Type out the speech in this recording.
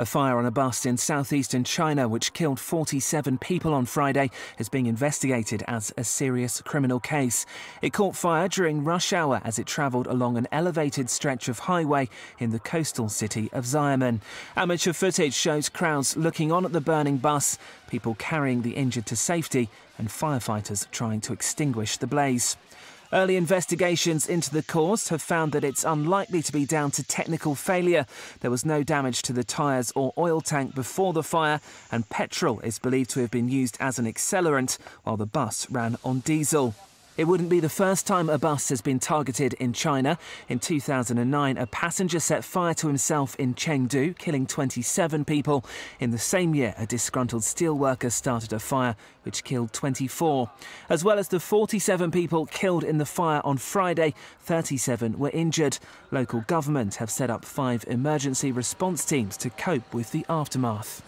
A fire on a bus in southeastern China, which killed 47 people on Friday, is being investigated as a serious criminal case. It caught fire during rush hour as it travelled along an elevated stretch of highway in the coastal city of Xiamen. Amateur footage shows crowds looking on at the burning bus, people carrying the injured to safety, and firefighters trying to extinguish the blaze. Early investigations into the cause have found that it's unlikely to be down to technical failure. There was no damage to the tyres or oil tank before the fire, and petrol is believed to have been used as an accelerant while the bus ran on diesel. It wouldn't be the first time a bus has been targeted in China. In 2009, a passenger set fire to himself in Chengdu, killing 27 people. In the same year, a disgruntled steelworker started a fire which killed 24. As well as the 47 people killed in the fire on Friday, 37 were injured. Local government have set up 5 emergency response teams to cope with the aftermath.